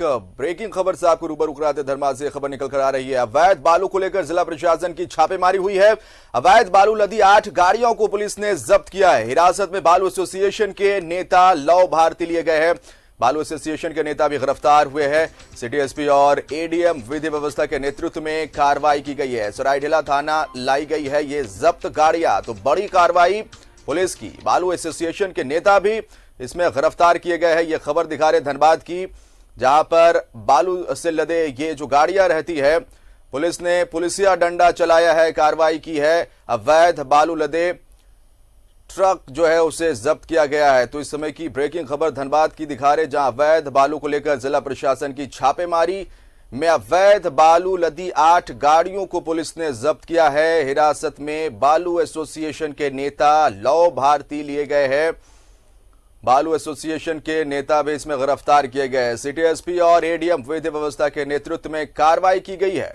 एक ब्रेकिंग खबर से आपको रूबरू कराते धर्मा से खबर निकल कर आ रही है। अवैध बालू को लेकर जिला प्रशासन की छापेमारी हुई है। अवैध बालू लदी 8 गाड़ियों को पुलिस ने जब्त किया है। हिरासत में बालू एसोसिएशन के नेता लव भारती लिए गए हैं। बालू एसोसिएशन के नेता भी गिरफ्तार हुए हैं। सिटी एसपी और एडीएम विधि व्यवस्था के नेतृत्व में कार्रवाई की गई है। सरायढेला थाना लाई गई है ये जब्त गाड़ियां। तो बड़ी कार्रवाई पुलिस की। बालू एसोसिएशन के नेता भी इसमें गिरफ्तार किए गए हैं। ये खबर दिखा रहे धनबाद की, जहां पर बालू से लदे ये जो गाड़ियां रहती है, पुलिस ने पुलिसिया डंडा चलाया है, कार्रवाई की है। अवैध बालू लदे ट्रक जो है उसे जब्त किया गया है। तो इस समय की ब्रेकिंग खबर धनबाद की दिखा रहे, जहां अवैध बालू को लेकर जिला प्रशासन की छापेमारी में अवैध बालू लदी 8 गाड़ियों को पुलिस ने जब्त किया है। हिरासत में बालू एसोसिएशन के नेता लव भारती लिए गए हैं। बालू एसोसिएशन के नेता भी इसमें गिरफ्तार किए गए हैं। सिटी एसपी और एडीएम विधि व्यवस्था के नेतृत्व में कार्रवाई की गई है।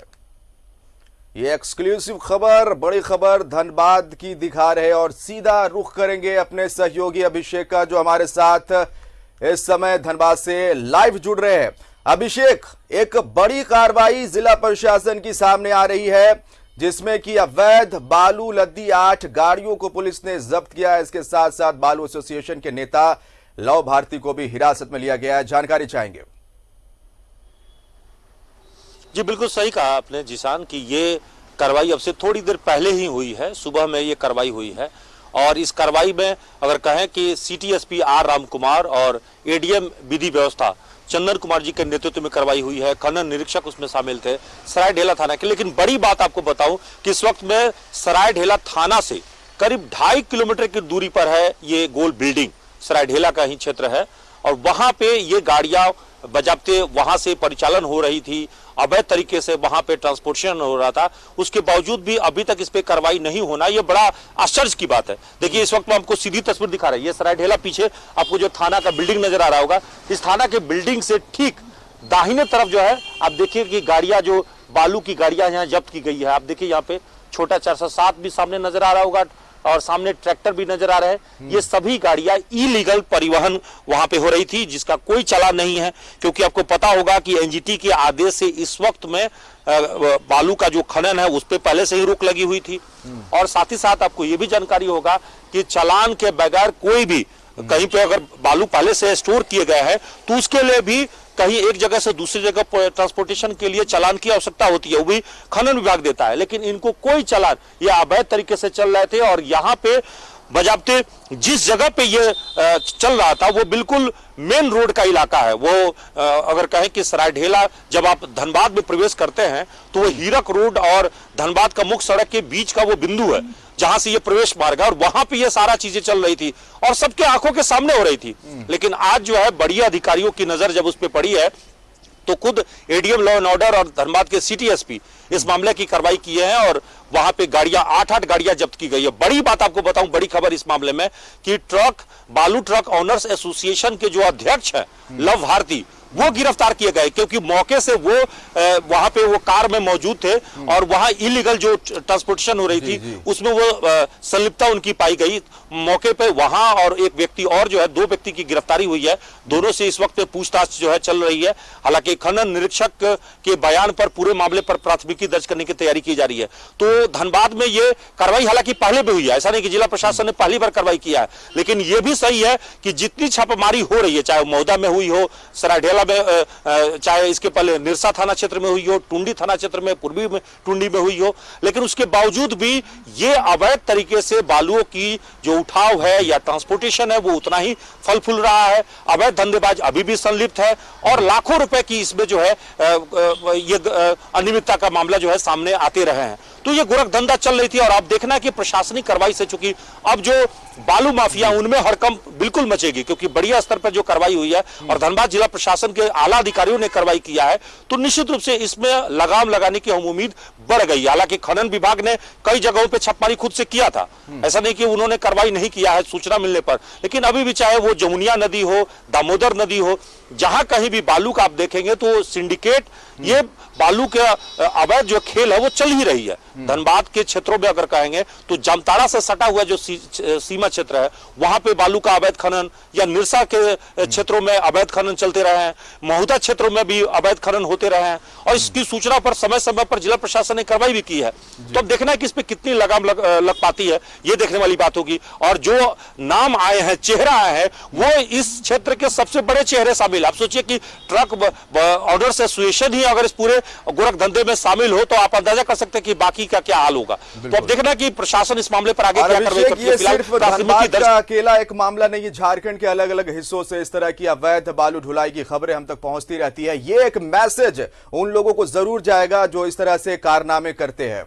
ये एक्सक्लूसिव खबर, बड़ी खबर धनबाद की दिखा रहे और सीधा रुख करेंगे अपने सहयोगी अभिषेक का, जो हमारे साथ इस समय धनबाद से लाइव जुड़ रहे हैं। अभिषेक, एक बड़ी कार्रवाई जिला प्रशासन की सामने आ रही है, जिसमें कि अवैध बालू लदी 8 गाड़ियों को पुलिस ने जब्त किया है। इसके साथ साथ बालू एसोसिएशन के नेता लव भारती को भी हिरासत में लिया गया है। जानकारी चाहेंगे। जी बिल्कुल सही कहा आपने जिसान कि ये कार्रवाई अब से थोड़ी देर पहले ही हुई है। सुबह में ये कार्रवाई हुई है और इस कार्रवाई में अगर कहें कि city SP R Ram Kumar और एडीएम विधि व्यवस्था चंदन कुमार जी के नेतृत्व में कार्रवाई हुई है। खनन निरीक्षक उसमें शामिल थे सरायढेला थाना के। लेकिन बड़ी बात आपको बताऊं कि इस वक्त में सरायढेला थाना से करीब 2.5 किलोमीटर की दूरी पर है ये गोल बिल्डिंग। सरायढेला का ही क्षेत्र है और वहां पे ये गाड़ियां बजाबते वहां से परिचालन हो रही थी। अवैध तरीके से वहां पे ट्रांसपोर्टेशन हो रहा था। उसके बावजूद भी अभी तक इस पे कार्रवाई नहीं होना, ये बड़ा आश्चर्य की बात है। देखिए इस वक्त में आपको सीधी तस्वीर दिखा रही है। ये सरायढेला, पीछे आपको जो थाना का बिल्डिंग नजर आ रहा होगा, इस थाना के बिल्डिंग से ठीक दाहिने तरफ जो है आप देखिए कि गाड़ियां, जो बालू की गाड़ियां यहाँ जब्त की गई है। आप देखिए यहाँ पे छोटा 407 भी सामने नजर आ रहा होगा और सामने ट्रैक्टर भी नजर आ रहे हैं। ये सभी गाड़ियां इलीगल परिवहन वहां पे हो रही थी, जिसका कोई चालान नहीं है। क्योंकि आपको पता होगा कि एनजीटी के आदेश से इस वक्त में बालू का जो खनन है उस पे पहले से ही रोक लगी हुई थी। और साथ ही साथ आपको ये भी जानकारी होगा कि चालान के बगैर कोई भी कहीं पे अगर बालू पहले से स्टोर किए गए हैं तो उसके लिए भी कहीं एक जगह से दूसरी जगह ट्रांसपोर्टेशन के लिए चालान की आवश्यकता होती है, वो भी खनन विभाग देता है। लेकिन इनको कोई चालान, ये अवैध तरीके से चल रहे थे। और यहाँ पे बजाबते जिस जगह पे ये चल रहा था वो बिल्कुल मेन रोड का इलाका है। वो अगर कहें कि सरायढेला जब आप धनबाद में प्रवेश करते हैं तो वो हीरक रोड और धनबाद का मुख्य सड़क के बीच का वो बिंदु है जहां से ये प्रवेश मार्ग है। और वहां पे ये सारा चीजें चल रही थी और सबके आंखों के सामने हो रही थी। लेकिन आज जो है बड़ी अधिकारियों की नजर जब उस पर पड़ी है तो खुद एडीएम लॉ एंड ऑर्डर और धनबाद के सिटी एसपी इस मामले की कार्रवाई किए हैं और वहां पे गाड़ियां 8 गाड़ियां जब्त की गई है। बड़ी बात आपको बताऊं, बड़ी खबर इस मामले में कि बालू ट्रक ऑनर्स एसोसिएशन के जो अध्यक्ष है लव भारती, वो गिरफ्तार किए गए। क्योंकि मौके से वो वहां पे वो कार में मौजूद थे और वहां इलीगल जो ट्रांसपोर्टेशन हो रही थी उसमें वो संलिप्तता उनकी पाई गई। मौके पे वहां और एक व्यक्ति और जो है, 2 व्यक्ति की गिरफ्तारी हुई है। दोनों से इस वक्त पूछताछ जो है चल रही है। हालांकि खनन निरीक्षक के बयान पर पूरे मामले पर प्राथमिकी दर्ज करने की तैयारी की जा रही है। तो धनबाद में ये कार्रवाई हालांकि पहले भी हुई है, ऐसा नहीं कि जिला प्रशासन ने पहली बार कार्रवाई किया है। लेकिन ये भी सही है कि जितनी छापेमारी हो रही है, चाहे मौदा में हुई हो, सरायढेला में, चाहे इसके पहले निरसा थाना क्षेत्र में हुई हो, टुंडी थाना क्षेत्र में, पूर्वी में टुंडी में हुई हो, लेकिन उसके बावजूद भी ये अवैध तरीके से बालुओं की जो उठाव है या ट्रांसपोर्टेशन है वो उतना ही फल फूल रहा है। अवैध धंधेबाज अभी भी संलिप्त है और लाखों रुपए की इसमें जो है ये अनियमितता का मामला जो है सामने आते रहे हैं। तो ये गोरख धंधा चल रही थी और आप देखना है कि प्रशासनिक कार्रवाई से चूंकि अब जो बालू माफिया उनमें हड़कंप बिल्कुल मचेगी, क्योंकि बढ़िया स्तर पर जो कार्रवाई हुई है और धनबाद जिला प्रशासन के आला अधिकारियों ने कार्रवाई किया है, तो निश्चित रूप से इसमें लगाम लगाने की हम उम्मीद बढ़ गई। हालांकि खनन विभाग ने कई जगहों पे छापेमारी खुद से किया था, ऐसा नहीं कि उन्होंने कार्रवाई नहीं किया है सूचना मिलने पर। लेकिन अभी भी चाहे वो जमुनिया नदी हो, दामोदर नदी हो, जहां कहीं भी बालू का आप देखेंगे तो सिंडिकेट, ये बालू के अवैध जो खेल है वो चल ही रही है। धनबाद के क्षेत्रों में अगर कहेंगे तो जामताड़ा से सटा हुआ जो सीमा सीमा क्षेत्र है वहां पे बालू का अवैध खनन, या निरसा के क्षेत्रों में अवैध खनन चलते रहे हैं, महुदा क्षेत्रों में भी अवैध खनन होते रहे हैं, और इसकी सूचना पर समय समय पर जिला प्रशासन ने कार्रवाई भी की है। तो अब देखना है कि इस पे कितनी लगाम लग पाती है, ये देखने वाली बात होगी। और जो नाम आए हैं, चेहरा आए हैं, वो इस क्षेत्र के सबसे बड़े चेहरे शामिल। आप सोचिए कि ट्रक ऑनर्स एसोसिएशन ही अगर इस पूरे गोरख धंधे में शामिल हो तो आप अंदाजा कर सकते हैं कि बाकी का क्या हाल होगा। तो अब देखना कि प्रशासन इस मामले पर आगे क्या कार्रवाई करती है। ये सिर्फ धनबाद का अकेला एक मामला नहीं है, झारखंड के अलग अलग हिस्सों से इस तरह की अवैध बालू ढुलाई की खबरें हम तक पहुंचती रहती है। ये एक मैसेज उन लोगों को जरूर जाएगा जो इस तरह से कारनामे करते हैं।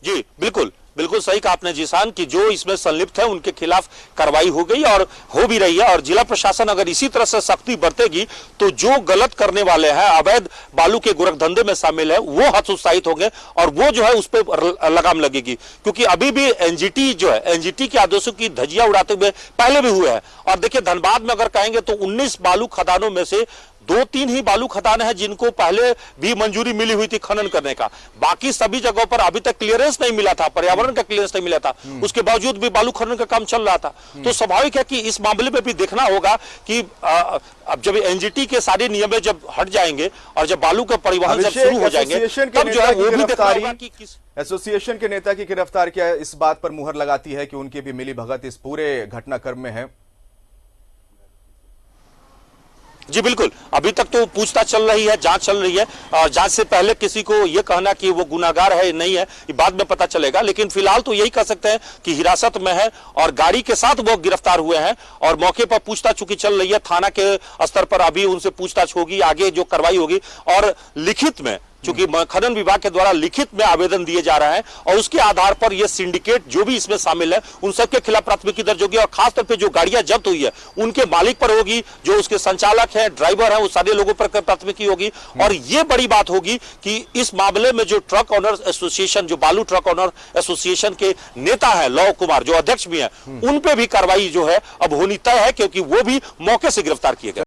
जी बिल्कुल बिल्कुल सही कहा आपने जीशान कि जो इसमें संलिप्त है उनके खिलाफ कार्रवाई हो गई और हो भी रही है। और जिला प्रशासन अगर इसी तरह से सख्ती बरतेगी तो जो गलत करने वाले हैं, अवैध बालू के गोरख धंधे में शामिल है, वो हतोत्साहित होंगे और वो जो है उस पर लगाम लगेगी। क्योंकि अभी भी एनजीटी जो है, एनजीटी के आदेशों की धज्जियां उड़ाते हुए पहले भी हुए हैं। और देखिए धनबाद में अगर कहेंगे तो 19 बालू खदानों में से 2-3 ही बालू खदान है जिनको पहले भी मंजूरी मिली हुई थी खनन करने का। बाकी सभी जगहों पर अभी तक क्लियरेंस नहीं मिला था, पर्यावरण का क्लियरेंस नहीं मिला था, उसके बावजूद भी बालू खनन का काम चल रहा था। तो स्वाभाविक है कि इस मामले में भी देखना होगा कि अब जब एनजीटी के सारे नियम जब हट जाएंगे और जब बालू का परिवहन जब शुरू हो जाएंगे तब जो है वो भी देखना होगा कि किस एसोसिएशन के नेता की गिरफ्तारी क्या इस बात पर मुहर लगाती है कि उनकी भी मिली भगत इस पूरे घटनाक्रम में है। जी बिल्कुल, अभी तक तो पूछताछ चल रही है, जांच चल रही है। और जांच से पहले किसी को यह कहना कि वो गुनाहगार है नहीं है, ये बाद में पता चलेगा। लेकिन फिलहाल तो यही कह सकते हैं कि हिरासत में है और गाड़ी के साथ वो गिरफ्तार हुए हैं और मौके पर पूछताछ चूंकि चल रही है, थाना के स्तर पर अभी उनसे पूछताछ होगी, आगे जो कार्रवाई होगी। और लिखित में चूंकि खनन विभाग के द्वारा लिखित में आवेदन दिए जा रहे हैं और उसके आधार पर यह सिंडिकेट जो भी इसमें शामिल है उन सबके खिलाफ प्राथमिकी दर्ज होगी। और खासतौर पे जो गाड़ियां जब्त हुई है उनके मालिक पर होगी, जो उसके संचालक हैं, ड्राइवर हैं, उस सारे लोगों पर प्राथमिकी होगी। और यह बड़ी बात होगी कि इस मामले में जो ट्रक ऑनर एसोसिएशन, जो बालू ट्रक ऑनर एसोसिएशन के नेता है लव कुमार, जो अध्यक्ष भी है, उन पे भी कार्रवाई जो है अब होनी तय है, क्योंकि वो भी मौके से गिरफ्तार किए गए।